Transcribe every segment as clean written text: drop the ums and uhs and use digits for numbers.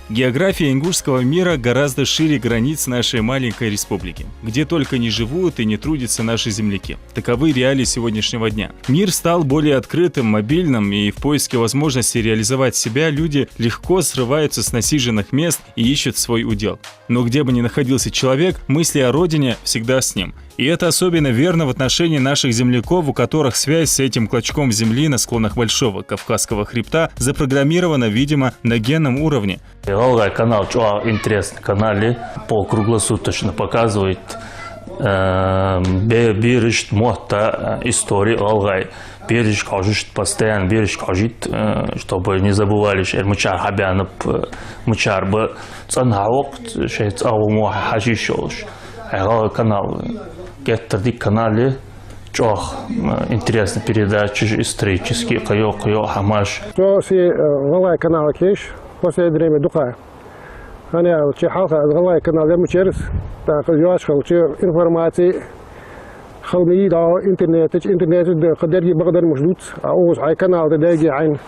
География ингушского мира гораздо шире границ нашей маленькой республики, где только не живут и не трудятся наши земляки. Таковы реалии сегодняшнего дня. Мир стал более открытым, мобильным, и в поиске возможности реализовать себя люди легко срываются с насиженных мест и ищут свой удел. Но где бы ни находился человек, мысли о родине всегда с ним. И это особенно верно в отношении наших земляков, у которых связь с этим клочком земли на склонах Большого Кавказского хребта запрограммирована, видимо, на генном уровне. Канал очень интересный, канал полукруглосуточно показывает бережет мота истории Алгай. Береж кажет постоянно, береж кажет, чтобы не забывали, что мучар хабянып, мучар бы цанхавок, что цауму хажишош. Канал. Геттерди канале чох интересные передачи исторические, кайо хамаш. То си главный канал кеш, после время духа. Они учи халка главный канал мучерс, так юаш халчи информации. خلني دا интернет ده قدري بقدر مشدود أوز على канал ده دايجي عين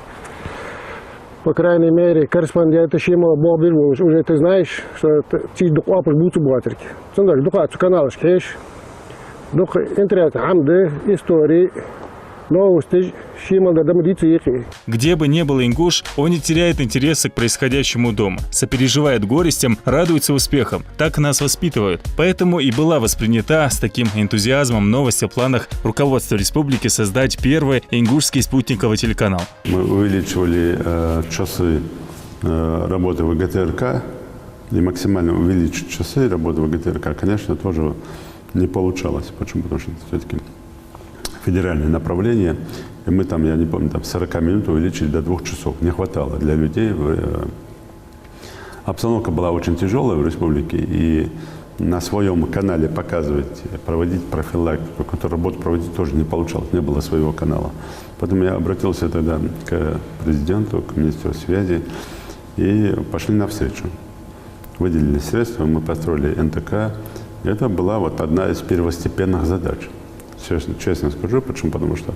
Украине мере корреспондент шима бобил уже ты знаешь что ти дуква пожбуту буатерки. Сондаль дуква канал шкеш. Дух интернет хамды истории. Где бы ни был ингуш, он не теряет интереса к происходящему дома, сопереживает горестям, радуется успехам. Так нас воспитывают. Поэтому и была воспринята с таким энтузиазмом новость о планах руководства республики создать первый ингушский спутниковый телеканал. Мы увеличивали часы работы ВГТРК и максимально увеличить часы работы ВГТРК, конечно, тоже не получалось. Почему? Потому что все-таки федеральное направление, и мы там, я не помню, там 40 минут увеличили до 2 часов. Не хватало для людей. Обстановка была очень тяжелая в республике, и на своем канале показывать, проводить профилактику, которую работу проводить тоже не получалось, не было своего канала. Поэтому я обратился тогда к президенту, к министру связи, и пошли навстречу. Выделили средства, мы построили НТК. Это была вот одна из первостепенных задач. Честно скажу, почему? Потому что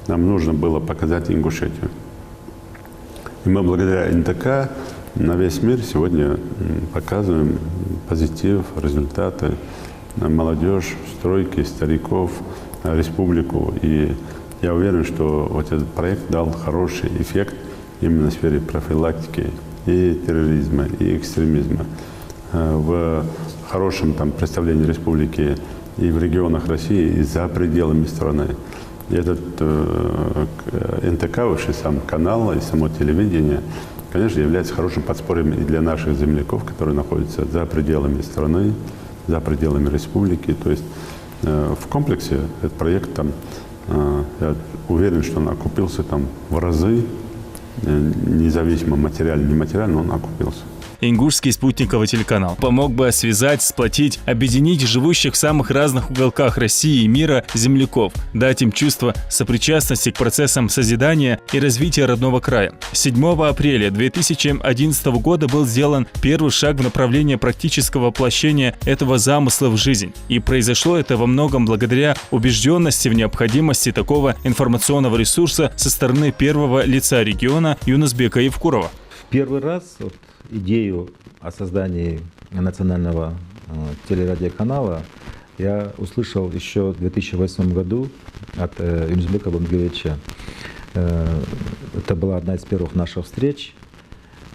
нам нужно было показать Ингушетию. И мы благодаря НТК на весь мир сегодня показываем позитив, результаты, молодежь, стройки, стариков, республику. И я уверен, что вот этот проект дал хороший эффект именно в сфере профилактики и терроризма, и экстремизма. В хорошем там представлении республики и в регионах России, и за пределами страны. И этот НТК, вообще сам канал и само телевидение, конечно, является хорошим подспорьем и для наших земляков, которые находятся за пределами страны, за пределами республики. То есть в комплексе этот проект, там, я уверен, что он окупился там в разы, независимо материально, нематериально, он окупился. Ингушский спутниковый телеканал помог бы связать, сплотить, объединить живущих в самых разных уголках России и мира земляков, дать им чувство сопричастности к процессам созидания и развития родного края. 7 апреля 2011 года был сделан первый шаг в направлении практического воплощения этого замысла в жизнь. И произошло это во многом благодаря убежденности в необходимости такого информационного ресурса со стороны первого лица региона Юнусбека Евкурова. Первый раз идею о создании национального телерадиоканала я услышал еще в 2008 году от Юнусбека Бамгевича. Это была одна из первых наших встреч,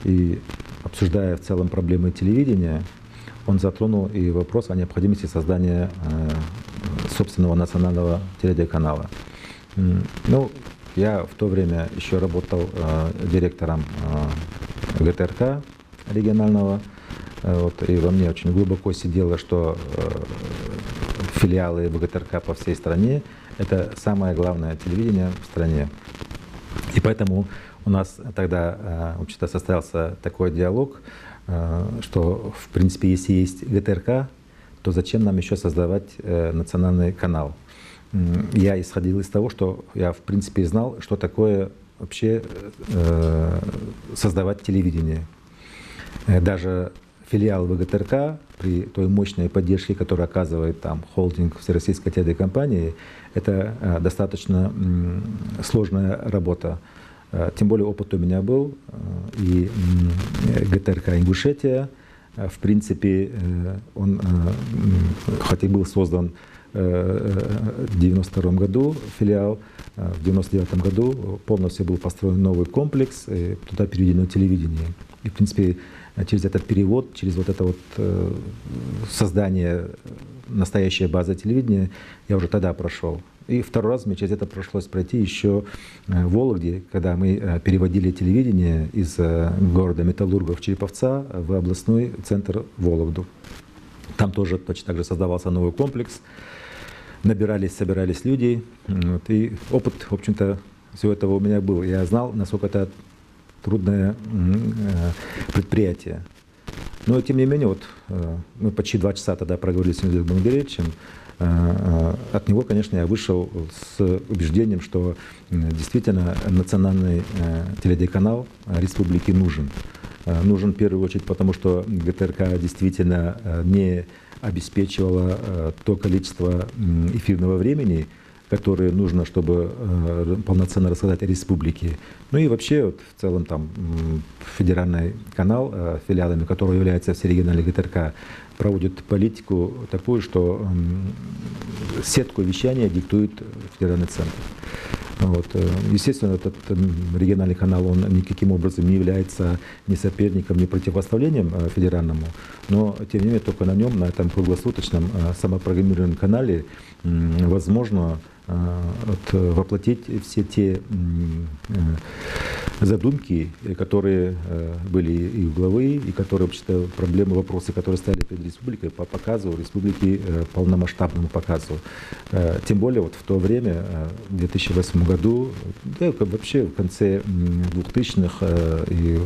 и обсуждая в целом проблемы телевидения, он затронул и вопрос о необходимости создания собственного национального телерадиоканала. Ну, я в то время еще работал директором ГТРК регионального, и во мне очень глубоко сидело, что филиалы ВГТРК по всей стране – это самое главное телевидение в стране. И поэтому у нас тогда вообще-то состоялся такой диалог, что, в принципе, если есть ГТРК, то зачем нам еще создавать национальный канал? Я исходил из того, что я, в принципе, знал, что такое вообще создавать телевидение. Даже филиал ВГТРК при той мощной поддержке, которую оказывает там холдинг Всероссийской телекомпании, это достаточно сложная работа. Тем более опыт у меня был. И ГТРК «Ингушетия», в принципе, он, хоть и был создан в 1992 году, филиал, в 1999 году полностью был построен новый комплекс, туда переведено телевидение. И, в принципе, через этот перевод, через вот это вот создание настоящей базы телевидения я уже тогда прошел. И второй раз мне через это пришлось пройти еще в Вологде, когда мы переводили телевидение из города Металлургов Череповца в областной центр Вологду. Там тоже точно так же создавался новый комплекс. Собирались люди. Вот, и опыт, в общем-то, всего этого у меня был. Я знал, насколько это трудное предприятие. Но, тем не менее, вот, мы почти 2 часа тогда проговорили с Эмилем Бангеровичем. От него, конечно, я вышел с убеждением, что действительно национальный телерадиоканал республики нужен. Нужен в первую очередь потому, что ГТРК действительно не обеспечивала то количество эфирного времени, которое нужно, чтобы полноценно рассказать о республике. Ну и вообще, вот, в целом, там, федеральный канал, филиалами которого является все региональные ГТРК, проводит политику такую, что сетку вещания диктует федеральный центр. Вот. Естественно, этот региональный канал, он никаким образом не является ни соперником, ни противостоянием федеральному, но, тем не менее, только на нем, на этом круглосуточном самопрограммированном канале возможно воплотить все те задумки, которые были и у главы, и которые, вообще-то, проблемы, вопросы, которые стояли перед республикой по показу республики, полномасштабному показу. Тем более вот в то время, в 2008 году, да, вообще в конце 2000-х и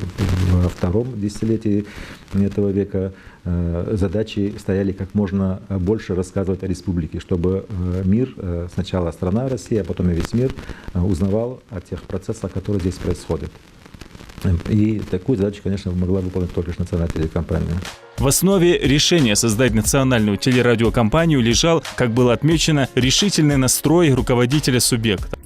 во втором десятилетии этого века задачи стояли как можно больше рассказывать о республике, чтобы мир, сначала страна Россия, а потом и весь мир узнавал о тех процессах, которые здесь происходят. И такую задачу, конечно, могла выполнить только лишь национальная телекомпания. В основе решения создать национальную телерадиокомпанию лежал, как было отмечено, решительный настрой руководителя субъекта.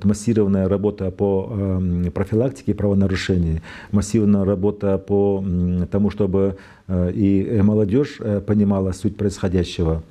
Массированная работа по профилактике правонарушений, массированная работа по тому, чтобы и молодежь понимала суть происходящего.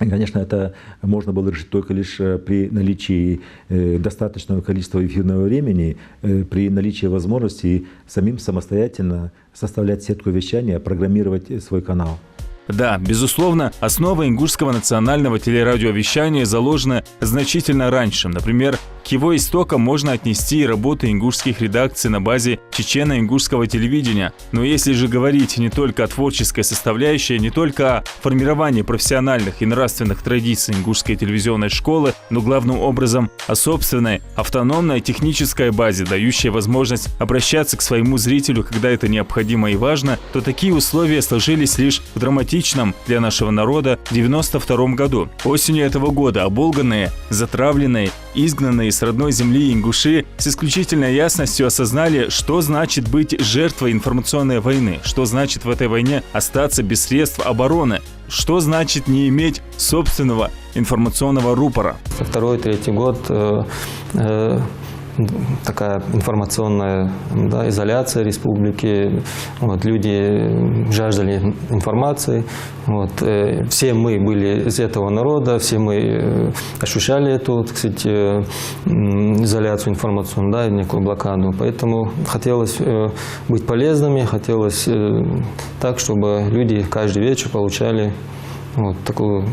И, конечно, это можно было решить только лишь при наличии достаточного количества эфирного времени, при наличии возможности самим самостоятельно составлять сетку вещания, программировать свой канал. Да, безусловно, основа ингушского национального телерадиовещания заложена значительно раньше. Например, к его истокам можно отнести и работу ингушских редакций на базе чечено-ингушского телевидения. Но если же говорить не только о творческой составляющей, не только о формировании профессиональных и нравственных традиций ингушской телевизионной школы, но главным образом о собственной автономной технической базе, дающей возможность обращаться к своему зрителю, когда это необходимо и важно, то такие условия сложились лишь в драматичном для нашего народа 1992 году. Осенью этого года оболганные, затравленные, изгнанные с родной земли ингуши с исключительной ясностью осознали, что значит быть жертвой информационной войны, что значит в этой войне остаться без средств обороны, что значит не иметь собственного информационного рупора. Второй, третий год такая информационная, да, изоляция республики. Вот, люди жаждали информации. Вот, все мы были из этого народа, все мы ощущали эту, кстати, изоляцию информационную, да, некую блокаду. Поэтому хотелось быть полезными, хотелось так, чтобы люди каждый вечер получали вот такую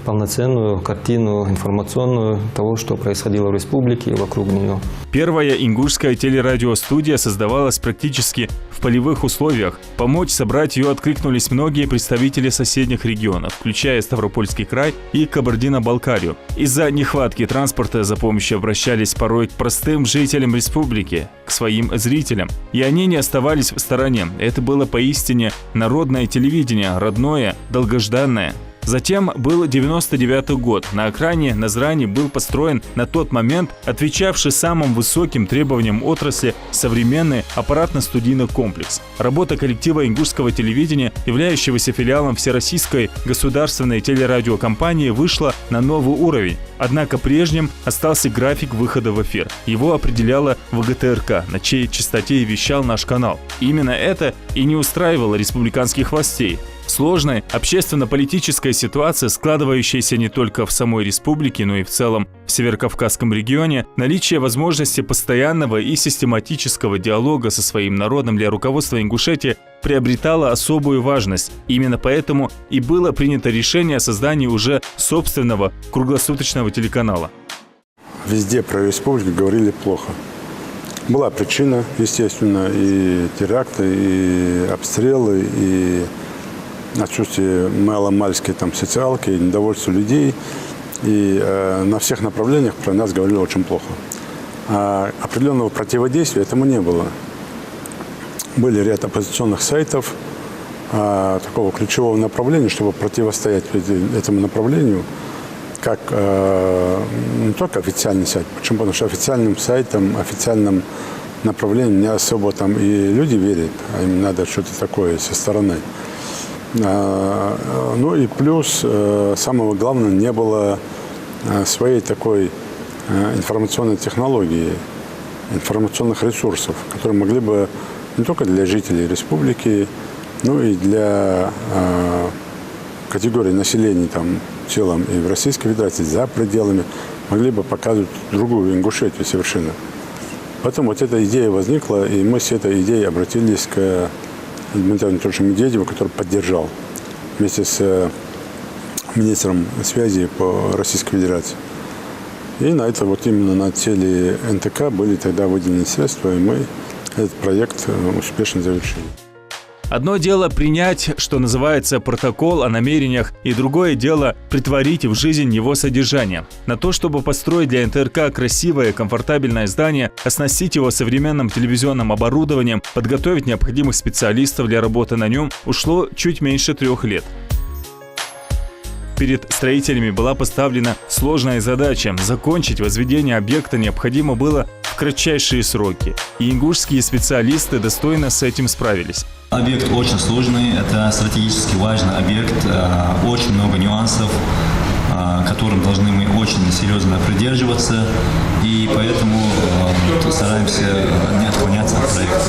полноценную картину информационную того, что происходило в республике и вокруг нее. Первая ингушская телерадиостудия создавалась практически в полевых условиях. Помочь собрать ее откликнулись многие представители соседних регионов, включая Ставропольский край и Кабардино-Балкарию. Из-за нехватки транспорта за помощью обращались порой к простым жителям республики, к своим зрителям. И они не оставались в стороне. Это было поистине народное телевидение, родное, долгожданное. Затем был 99-й год. На окраине Назрани был построен на тот момент отвечавший самым высоким требованиям отрасли современный аппаратно-студийный комплекс. Работа коллектива ингушского телевидения, являющегося филиалом Всероссийской государственной телерадиокомпании, вышла на новый уровень. Однако прежним остался график выхода в эфир. Его определяла ВГТРК, на чьей частоте и вещал наш канал. Именно это и не устраивало республиканских властей. Сложная общественно-политическая ситуация, складывающаяся не только в самой республике, но и в целом в Северокавказском регионе, наличие возможности постоянного и систематического диалога со своим народом для руководства Ингушетии приобретало особую важность. Именно поэтому и было принято решение о создании уже собственного круглосуточного телеканала. Везде про республику говорили плохо. Была причина, естественно, и теракты, и обстрелы, и отсутствие маломальской там социалки, недовольство людей. И на всех направлениях про нас говорили очень плохо. А определенного противодействия этому не было. Были ряд оппозиционных сайтов, такого ключевого направления, чтобы противостоять этому направлению, как не только официальный сайт. Почему? Потому что официальным сайтом, официальным направлением не особо там и люди верят, а им надо что-то такое со стороны. Ну и плюс, самого главного, не было своей такой информационной технологии, информационных ресурсов, которые могли бы не только для жителей республики, но и для категории населения там, в целом и в Российской Федерации, за пределами, могли бы показывать другую Ингушетию совершенно. Поэтому вот эта идея возникла, и мы с этой идеей обратились к Дмитрию Анатольевичу Медведеву, который поддержал вместе с министром связи по Российской Федерации. И на это вот именно на теле НТК были тогда выделены средства, и мы этот проект успешно завершили. Одно дело принять, что называется, протокол о намерениях, и другое дело притворить в жизнь его содержание. На то, чтобы построить для НТРК красивое, комфортабельное здание, оснастить его современным телевизионным оборудованием, подготовить необходимых специалистов для работы на нем, ушло чуть меньше 3 лет. Перед строителями была поставлена сложная задача. Закончить возведение объекта необходимо было в кратчайшие сроки. И ингушские специалисты достойно с этим справились. Объект очень сложный, это стратегически важный объект, очень много нюансов, которым должны мы очень серьезно придерживаться, и поэтому стараемся не отклоняться от проекта.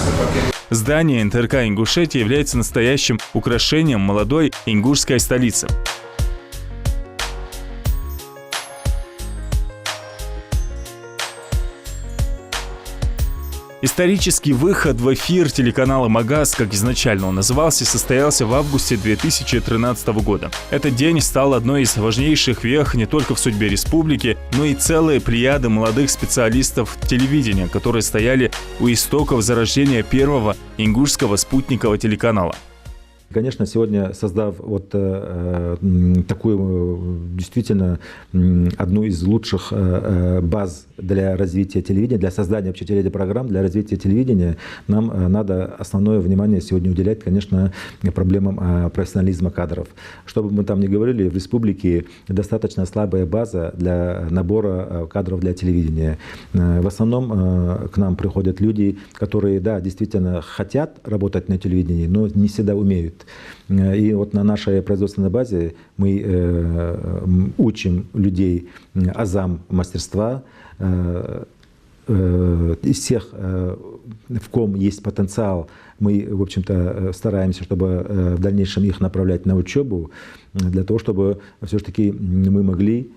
Здание НТРК Ингушетии является настоящим украшением молодой ингушской столицы. Исторический выход в эфир телеканала «Магаз», как изначально он назывался, состоялся в августе 2013 года. Этот день стал одной из важнейших вех не только в судьбе республики, но и целой плеяды молодых специалистов телевидения, которые стояли у истоков зарождения первого ингушского спутникового телеканала. Конечно, сегодня, создав вот такую действительно одну из лучших баз для развития телевидения, для создания вообще телепрограмм, для развития телевидения, нам надо основное внимание сегодня уделять, конечно, проблемам профессионализма кадров. Что бы мы там ни говорили, в республике достаточно слабая база для набора кадров для телевидения. В основном к нам приходят люди, которые, да, действительно хотят работать на телевидении, но не всегда умеют. И вот на нашей производственной базе мы учим людей азам мастерства, из тех, в ком есть потенциал, мы, в общем-то, стараемся, чтобы в дальнейшем их направлять на учебу, для того, чтобы все-таки мы могли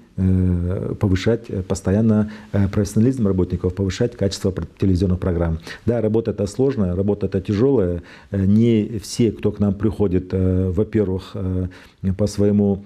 повышать постоянно профессионализм работников, повышать качество телевизионных программ. Да, работа это сложная, работа это тяжелая. Не все, кто к нам приходит, во-первых, по своему,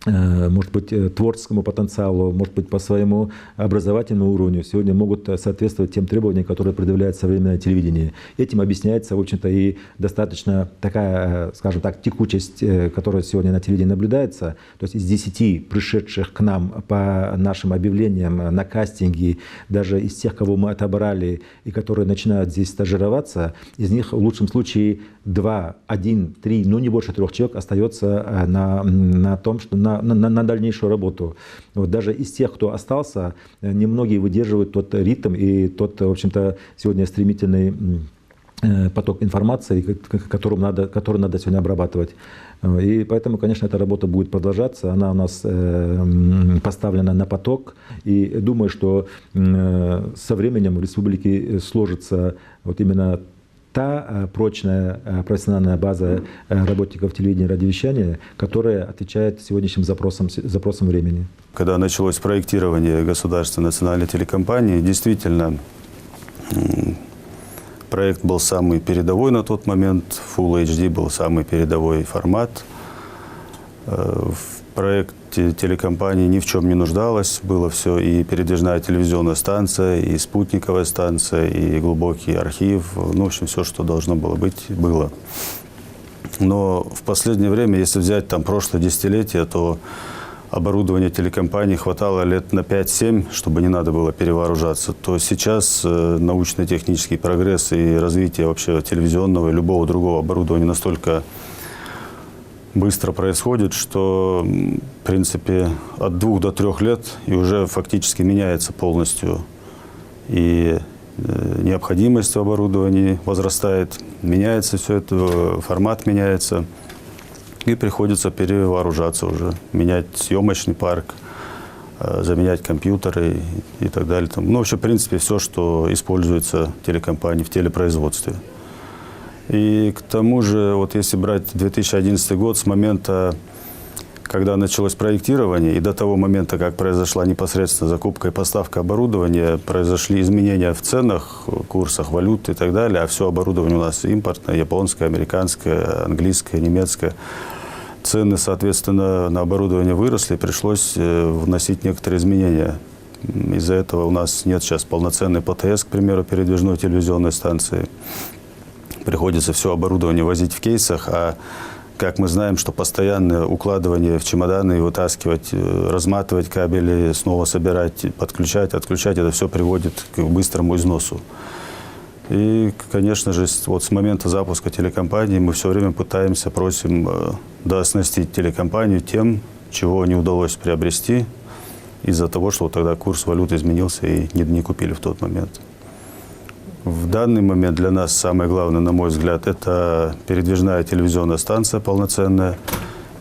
может быть, творческому потенциалу, может быть, по своему образовательному уровню сегодня могут соответствовать тем требованиям, которые предъявляет современное телевидение. Этим объясняется, в общем-то, и достаточно такая, скажем так, текучесть, которая сегодня на телевидении наблюдается. То есть из 10 пришедших к нам по нашим объявлениям на кастинге, даже из тех, кого мы отобрали и которые начинают здесь стажироваться, из них в лучшем случае 2, 1, 3, ну не больше 3 человек остается на том, что на дальнейшую работу. Вот даже из тех, кто остался, немногие выдерживают тот ритм и тот, в общем-то, сегодня стремительный поток информации, который надо сегодня обрабатывать. И поэтому, конечно, эта работа будет продолжаться. Она у нас поставлена на поток. И думаю, что со временем в республике сложится вот именно та прочная профессиональная база работников телевидения и радиовещания, которая отвечает сегодняшним запросам времени. Когда началось проектирование государственной национальной телекомпании, действительно, проект был самый передовой на тот момент, Full HD был самый передовой формат. В проекте телекомпании ни в чем не нуждалось, было все, и передвижная телевизионная станция, и спутниковая станция, и глубокий архив, ну, в общем, все, что должно было быть, было. Но в последнее время, если взять там прошлое десятилетие, то оборудования телекомпании хватало лет на 5-7, чтобы не надо было перевооружаться, то сейчас научно-технический прогресс и развитие вообще телевизионного и любого другого оборудования настолько быстро происходит, что, в принципе, от 2 до 3 лет и уже фактически меняется полностью и необходимость в оборудовании возрастает, меняется все это, формат меняется, и приходится перевооружаться уже, менять съемочный парк, заменять компьютеры и так далее. Ну, вообще, в принципе, все, что используется телекомпанией в телепроизводстве. И к тому же, вот если брать 2011 год, с момента, когда началось проектирование, и до того момента, как произошла непосредственно закупка и поставка оборудования, произошли изменения в ценах, курсах валют и так далее, а все оборудование у нас импортное, японское, американское, английское, немецкое. Цены, соответственно, на оборудование выросли, пришлось вносить некоторые изменения. Из-за этого у нас нет сейчас полноценной ПТС, к примеру, передвижной телевизионной станции. Приходится все оборудование возить в кейсах, а как мы знаем, что постоянное укладывание в чемоданы, вытаскивать, разматывать кабели, снова собирать, подключать, отключать, это все приводит к быстрому износу. И, конечно же, вот с момента запуска телекомпании мы все время пытаемся, просим дооснастить телекомпанию тем, чего не удалось приобрести из-за того, что вот тогда курс валют изменился и не купили в тот момент. В данный момент для нас самое главное, на мой взгляд, это передвижная телевизионная станция полноценная,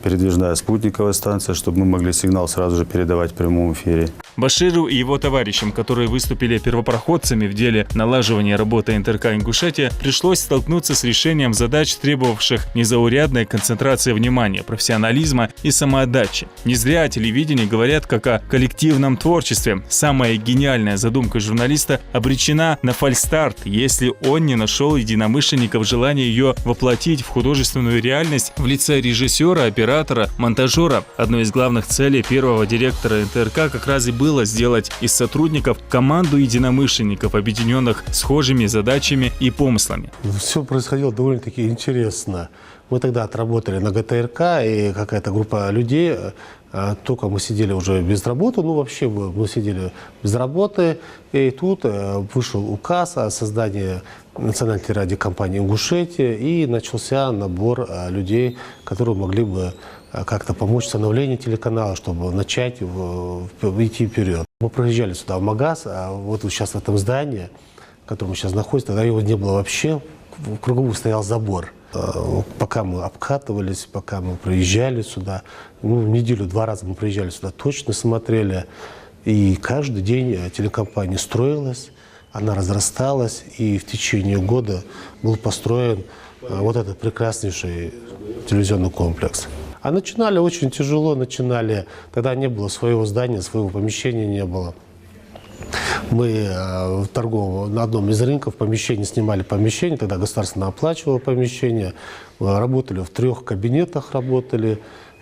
передвижная спутниковая станция, чтобы мы могли сигнал сразу же передавать в прямом эфире. Баширу и его товарищам, которые выступили первопроходцами в деле налаживания работы НТРК Ингушетия, пришлось столкнуться с решением задач, требовавших незаурядной концентрации внимания, профессионализма и самоотдачи. Не зря о телевидении говорят как о коллективном творчестве. Самая гениальная задумка журналиста обречена на фальстарт, если он не нашел единомышленников желания ее воплотить в художественную реальность в лице режиссера, оператора, монтажера. Одной из главных целей первого директора НТРК как раз и было сделать из сотрудников команду единомышленников, объединенных схожими задачами и помыслами. Все происходило довольно-таки интересно. Мы тогда отработали на ГТРК, и какая-то группа людей, только мы сидели уже без работы, ну вообще мы сидели без работы, и тут вышел указ о создании национальной радиокомпании «Ингушетия», и начался набор людей, которые могли бы как-то помочь становлению телеканала, чтобы начать идти вперед. Мы проезжали сюда в Магаз, а вот сейчас в этом здании, в котором мы сейчас находимся, тогда его не было вообще, кругом стоял забор. Пока мы обкатывались, пока мы проезжали сюда, ну, в неделю 2 раза мы приезжали сюда, точно смотрели. И каждый день телекомпания строилась, она разрасталась, и в течение года был построен вот этот прекраснейший телевизионный комплекс. А начинали очень тяжело, тогда не было своего здания, своего помещения не было. Мы на одном из рынков снимали помещение, тогда государство оплачивало помещение, работали в 3 кабинетах,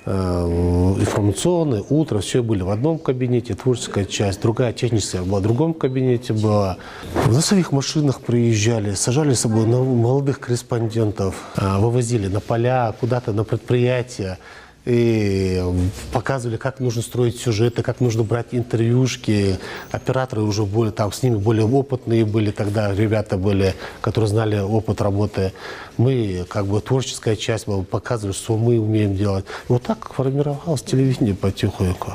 информационный, утро, все были в одном кабинете, творческая часть, другая техническая была в другом кабинете была. На своих машинах приезжали, сажали с собой молодых корреспондентов, вывозили на поля, куда-то на предприятия. И показывали, как нужно строить сюжеты, как нужно брать интервьюшки. Операторы уже с ними более опытные были тогда, ребята были, которые знали опыт работы. Мы, творческая часть, показывали, что мы умеем делать. И вот так формировалось телевидение потихоньку.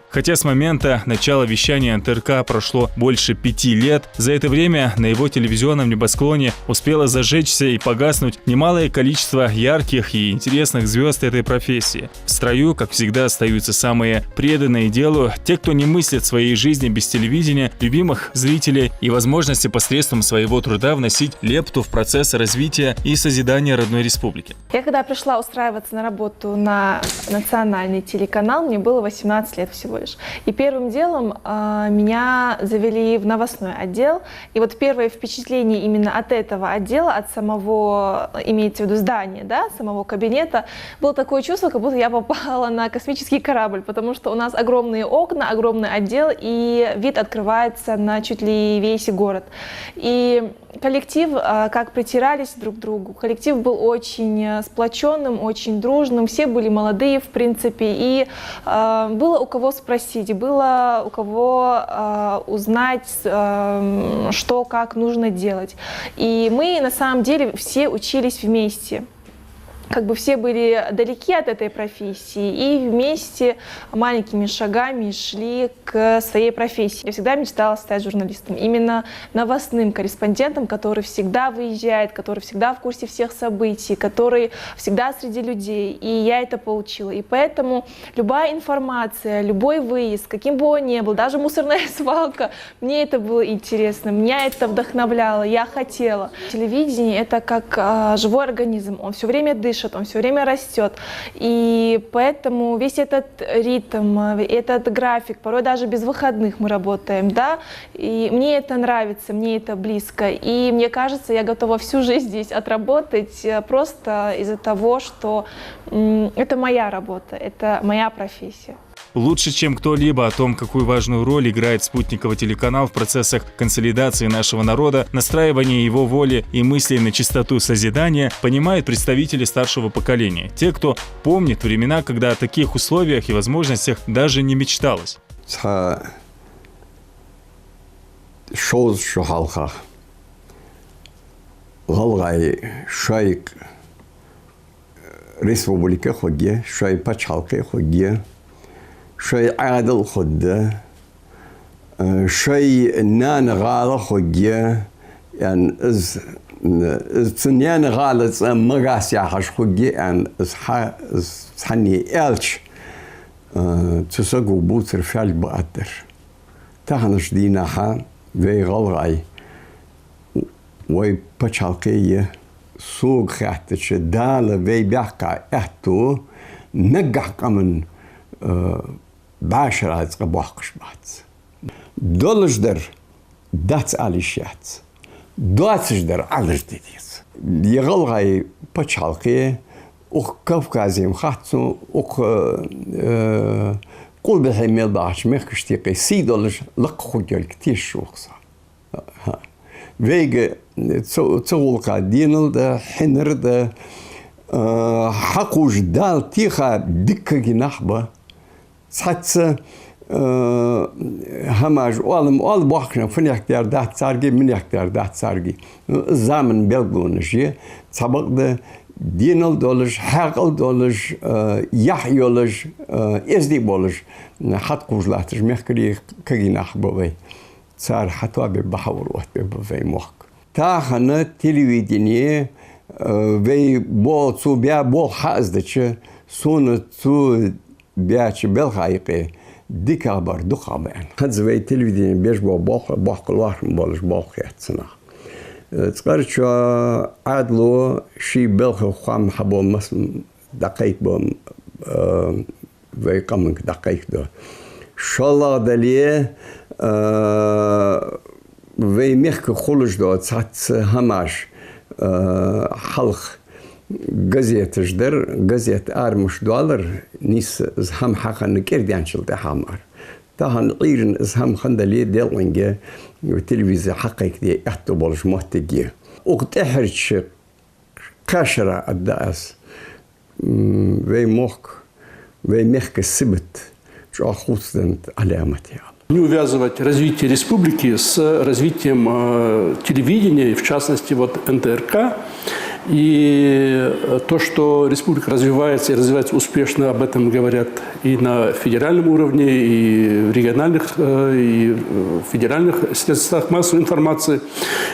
Хотя с момента начала вещания НТРК прошло больше 5 лет, за это время на его телевизионном небосклоне успело зажечься и погаснуть немалое количество ярких и интересных звезд этой профессии. В строю, как всегда, остаются самые преданные делу, те, кто не мыслит своей жизни без телевидения, любимых зрителей и возможности посредством своего труда вносить лепту в процесс развития и созидания родной республики. Я когда пришла устраиваться на работу на национальный телеканал, мне было 18 лет всего лишь. И первым делом меня завели в новостной отдел. И вот первое впечатление именно от этого отдела, от самого, имеется в виду здания, да, самого кабинета, было такое чувство, как будто я попала на космический корабль, потому что у нас огромные окна, огромный отдел, и вид открывается на чуть ли весь город. И коллектив, как притирались друг к другу, коллектив был очень сплоченным, очень дружным, все были молодые, в принципе, и было у кого спросить, было у кого узнать, что, как нужно делать. И мы, на самом деле, все учились вместе. Все были далеки от этой профессии и вместе маленькими шагами шли к своей профессии. Я всегда мечтала стать журналистом, именно новостным корреспондентом, который всегда выезжает, который всегда в курсе всех событий, который всегда среди людей. И я это получила. И поэтому любая информация, любой выезд, каким бы он ни был, даже мусорная свалка, мне это было интересно, меня это вдохновляло, я хотела. Телевидение — это как живой организм, он все время дышит, он все время растет. И поэтому весь этот ритм, этот график, порой даже без выходных мы работаем, да, и мне это нравится, мне это близко. И мне кажется, я готова всю жизнь здесь отработать просто из-за того, что это моя работа, это моя профессия. Лучше, чем кто-либо о том, какую важную роль играет спутниковый телеканал в процессах консолидации нашего народа, настраивания его воли и мыслей на чистоту созидания, понимают представители старшего поколения. Те, кто помнит времена, когда о таких условиях и возможностях даже не мечталось. شيء عادل خده شيء نان غالة خده يعني إز تنيان غالة مغاسيا حش خده يعني إز حني إلش تسقو بوتر فعل بقدر تهنش دينها في غلغاي وي بتشالقية سوق خاتش دالة في بيحكا احتو نجح كمن بعشرة قبوحش بعد دولش در دات عليشات دواتش در علش ديديس يغلغاي بتشالقية أخ كوكازيم خاتو أخ قول بحميل باش مخشتيقي سي دولش لق خجل كتير شوخصا ويجي تغلقا دينل ده حنر ده حقوش دال تيخا دكا جناحبه ساتس هماج أول بوخنا فين يختار ده تسارجي من يختار ده تسارجي زمن بلغونشي سبق ده دينل دولش حقل دولش يحيولش إزدي بولش حتقوش لاتش مخكري كجناحبه وي صار حتى ببحور وقت بفي مخك تاخنا تلفزيونية وی بول سو بیا بول حاز دچه سون تو بیا چه بل خایقه ديكابر دخابين هاد زوي تلفزيون بيش باق الواحد بالش باق يتسنا تقرش عادلو شي بلخ خام حبو مس دقيق بوم في قمك دقيق ده شالله دليه في ميخك خلش ده تحت هماش حلق газет ждер, газет армуш доллар, нис з хам хахан кердянчил те хамар. Тахан ирен з хам хандали делинге в телевизии хакик ди яхту болш мохтеги. Угт эхерч кашера аддаас вей мох, вей мехка сибет, что охутствент аляматиал. Не увязывать развитие республики с развитием телевидения, в частности вот НТРК. И то, что республика развивается и развивается успешно, об этом говорят и на федеральном уровне, и в региональных, и в федеральных средствах массовой информации.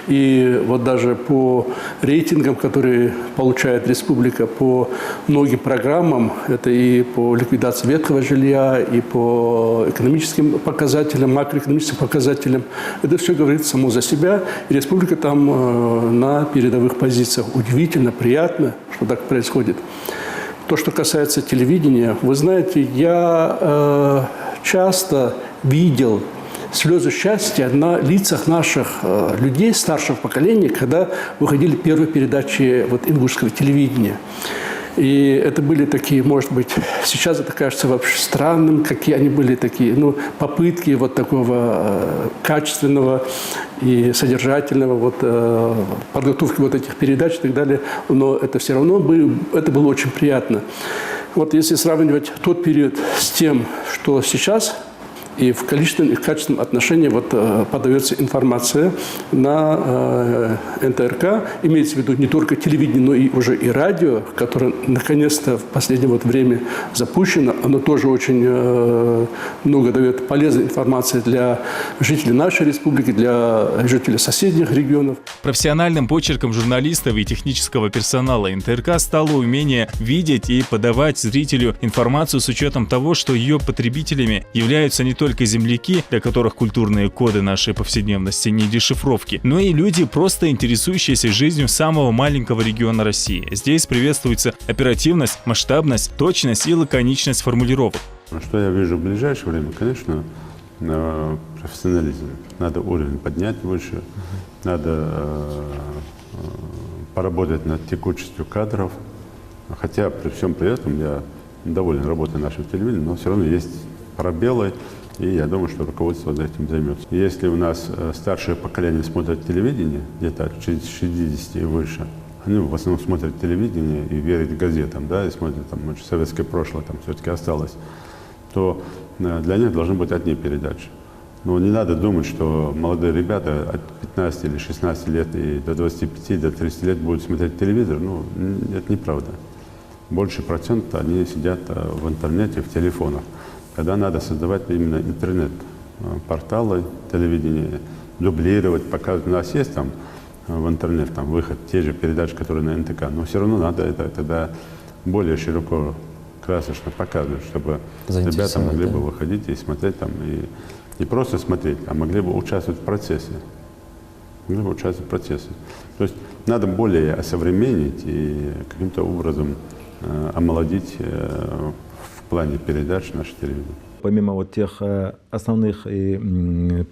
И вот даже по рейтингам, которые получает республика, по многим программам, это и по ликвидации ветхого жилья, и по экономическим показателям, макроэкономическим показателям, это все говорит само за себя. И республика там на передовых позициях. Удивительно, приятно, что так происходит. То, что касается телевидения, вы знаете, я часто видел слезы счастья на лицах наших людей старшего поколения, когда выходили первые передачи вот, ингушского телевидения. И это были такие, может быть, сейчас это кажется вообще странным, какие они были такие, ну, попытки вот такого качественного и содержательного вот, подготовки вот этих передач и так далее. Но это все равно это было очень приятно. Вот если сравнивать тот период с тем, что сейчас, и в количественном и в качественном отношении вот, подается информация на НТРК, имеется в виду не только телевидение, но и уже и радио, которое наконец-то в последнее вот время запущено. Оно тоже очень много дает полезной информации для жителей нашей республики, для жителей соседних регионов. Профессиональным почерком журналистов и технического персонала НТРК стало умение видеть и подавать зрителю информацию с учетом того, что ее потребителями являются не только земляки, для которых культурные коды нашей повседневности не дешифровки, но и люди, просто интересующиеся жизнью самого маленького региона России. Здесь приветствуется оперативность, масштабность, точность и лаконичность формулировок. Что я вижу в ближайшее время, конечно, профессионализм. Надо уровень поднять выше, надо поработать над текучестью кадров. Хотя при всем при этом я доволен работой нашего телевидения, но все равно есть пробелы. И я думаю, что руководство этим займется. Если у нас старшее поколение смотрит телевидение, где-то от 60 и выше, они в основном смотрят телевидение и верят газетам, да, и смотрят, там, советское прошлое там все-таки осталось, то для них должны быть одни передачи. Но не надо думать, что молодые ребята от 15 или 16 лет и до 25, до 30 лет будут смотреть телевизор. Ну, это неправда. Больше процента они сидят в интернете, в телефонах. Когда надо создавать именно интернет-порталы, телевидение, дублировать, показывать. У нас есть там в интернет там выход, те же передачи, которые на НТК, но все равно надо это тогда более широко, красочно показывать, чтобы ребята могли бы выходить и смотреть там, и не просто смотреть, а могли бы участвовать в процессе. Могли бы участвовать в процессе. То есть надо более осовременить и каким-то образом омолодить в плане передач нашей телевидения. Помимо вот тех основных и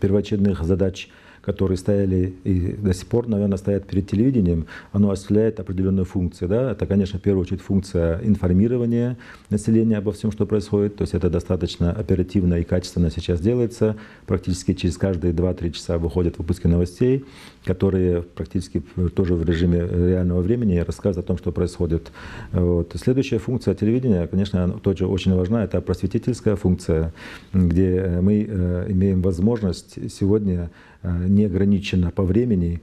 первоочередных задач, которые стояли и до сих пор, наверное, стоят перед телевидением, оно осуществляет определенную функцию. Да? Это, конечно, в первую очередь функция информирования населения обо всем, что происходит. То есть это достаточно оперативно и качественно сейчас делается. Практически через каждые 2-3 часа выходят выпуски новостей, которые практически тоже в режиме реального времени рассказывают о том, что происходит. Вот. Следующая функция телевидения, конечно, тоже очень важна, это просветительская функция, где мы имеем возможность сегодня неограниченно по времени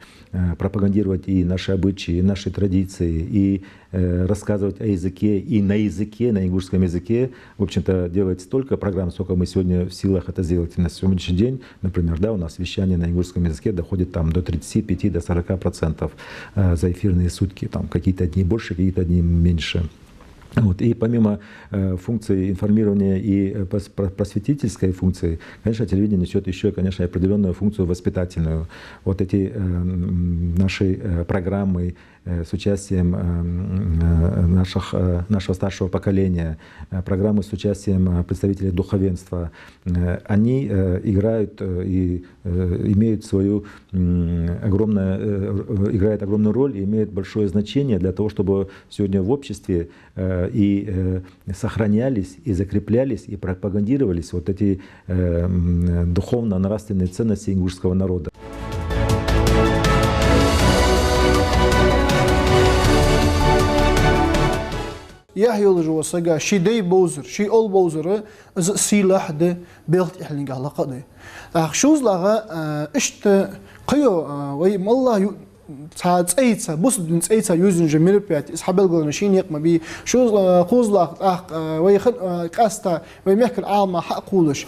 пропагандировать и наши обычаи, и наши традиции, и рассказывать о языке, и на языке, на ингушском языке. В общем-то, делать столько программ, сколько мы сегодня в силах это сделать. И на сегодняшний день, например, да, у нас вещание на ингушском языке доходит там, до 35-40% за эфирные сутки. Там какие-то дни больше, какие-то дни меньше. Вот. И помимо функции информирования и просветительской функции, конечно, телевидение несет еще, конечно, определенную функцию воспитательную. Вот эти наши программы с участием нашего старшего поколения, программы с участием представителей духовенства, они играют и имеют играют огромную роль и имеют большое значение для того, чтобы сегодня в обществе и сохранялись, и закреплялись, и пропагандировались вот эти духовно-нравственные ценности ингушского народа. يحيول جوا سجى شي دي بوزر شي أول بوزر إز سلاح ده بيلت إحنا على قضية أخشوز لغا إشت قيو وي مالله ساعات أيتها بص دون أيتها يوزن جميل بيات إسحاب الجلنا شين يقم بي شوز خوز لغ ويخد كاستا ويمحك العالم حق قولش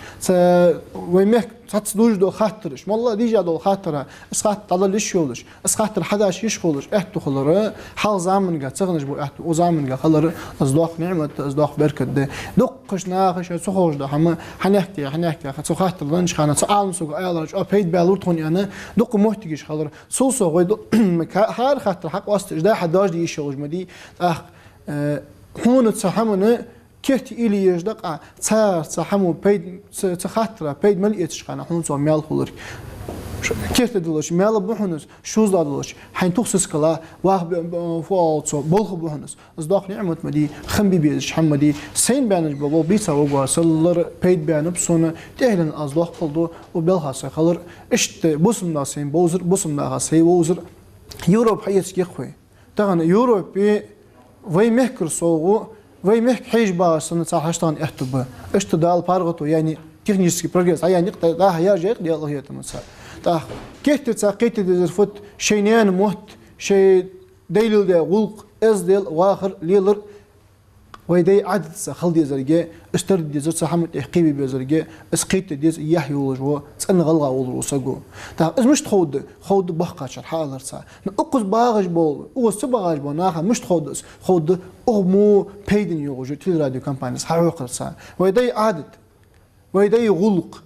ويمحك تصدوج دو خاطرش والله ديجا دو خاطره اسخات تضل يشولش اسخاطر حداش يشخولش احتو خلره حال زامن قا تغنج بو احتو او زامن قا خلره ازدوق نعمه ازدوق بركه ده دقش ناقش سخوش ده هم حنحكي خاطر خاطر لنش خانه تعالم سوق ايلرج او بيد بالورتون يعني دق محتاجش خلره سوسو غيد هار خاطر حق واسط ده حداش دي يشولش مدي اخ هون تصحمنا كيت إلي يجدق صار صحمو بيد تخاطره بيد ملئتش خانه هون صار ميال خلر كيت دلش ميال بحنس شوز دلش حين تخصص كلا واخ فوالصو بلخ بحنس أصدق نعمة مدي خم بيش حمدي سين بينج بابو بيتا وقوا سلر بيد بيان بسونه تهلن أصدق قلدو وبلها سخلر إشت بسم ناسين بوزر بسم ناسي ووزر يوروب حياتك يخوي تغنى يوروب بي وي مهكر صوغو وي مهك حيج باش سنة هشتان احتبه اشتدال بارغتو يعني تكنيسكي بروجرس يعني نقطة ده هي جيق دي الله هي تمسا تا كيت تساقيت دزرفوت شينيان موت شي ديل ده غلق از ديل واخر ليلر ويدي عدد خل دي زرقه اشتر دي زر حمد احقيبي بزرقه اسقيت دي يحيو جو تسن غلغا ولوسغو تا از مش خود بحقا حالر سا نقص باغج بول او سباغج بناخ مش خود مو بيدن يوجو تيل راديو كامبانيز حقرسا ويدي عدد ويدي غلق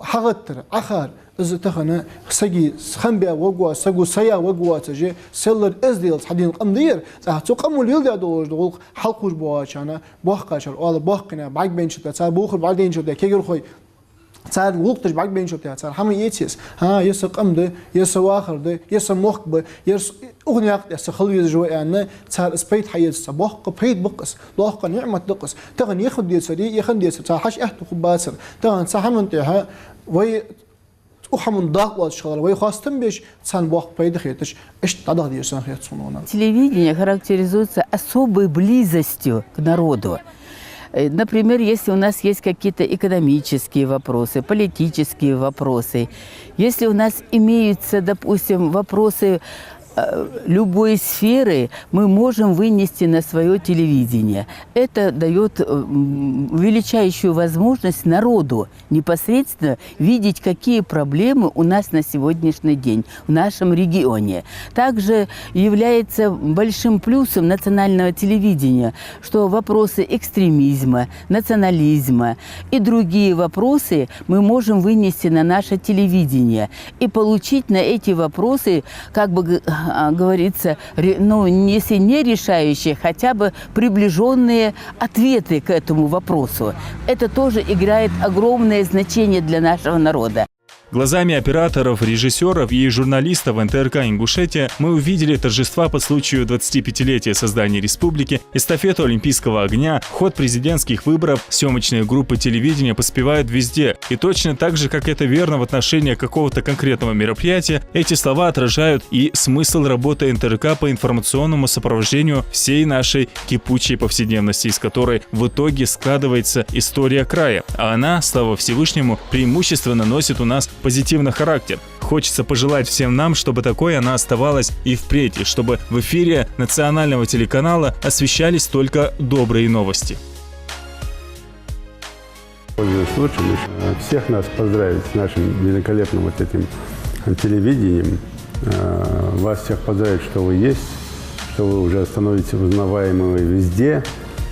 حغتر اخر از تخنا سجي خنبيا وقوا سجو سيا وقوا تجي سيلر ازديل حدين قمدير تحتو قمو ليل دادوج دغلق حلقوج بواچانا بوخقاشر اول بوخقنا باق بنش تا بوخر بعدين شو ده كيغر خوي صار وقتش باق بنش تا صار هم يتيس ها يس قمده يس واخر ده يس مخب يس اغنياق يس خلو جو يعني صار سبيت حيز صباح قبيد بقص ضاق نعمه دقص تغن ياخذ دي سدي ياخذ دي صار حش احتو خباسر تغن صحمنتها وي وحمن ضاق والشغل ويخاصتم بيش سان بوخ بيدخيتش ايش تضغ ديشان خيط صنونا. Телевидение характеризуется особой близостью к народу. Например, если у нас есть какие-то экономические вопросы, политические вопросы, если у нас имеются, допустим, вопросы любой сферы, мы можем вынести на свое телевидение. Это дает величайшую возможность народу непосредственно видеть, какие проблемы у нас на сегодняшний день в нашем регионе. Также является большим плюсом национального телевидения, что вопросы экстремизма, национализма и другие вопросы мы можем вынести на наше телевидение и получить на эти вопросы, как бы говорится, ну, если не решающие, хотя бы приближенные ответы к этому вопросу. Это тоже играет огромное значение для нашего народа. Глазами операторов, режиссеров и журналистов НТРК Ингушетия мы увидели торжества по случаю 25-летия создания республики, эстафету Олимпийского огня, ход президентских выборов. Съемочные группы телевидения поспевают везде. И точно так же, как это верно в отношении какого-то конкретного мероприятия, эти слова отражают и смысл работы НТРК по информационному сопровождению всей нашей кипучей повседневности, из которой в итоге складывается история края. А она, слава Всевышнему, преимущественно носит у нас позитивный характер. Хочется пожелать всем нам, чтобы такой она оставалась и впредь, и чтобы в эфире национального телеканала освещались только добрые новости. Пользуясь случаем, всех нас поздравить с нашим великолепным вот этим телевидением. Вас всех поздравить, что вы есть, что вы уже становитесь узнаваемыми везде.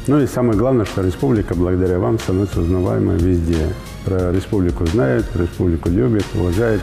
Ну и самое главное, что республика благодаря вам становится узнаваемой везде. Про республику знают, республику любят, уважают.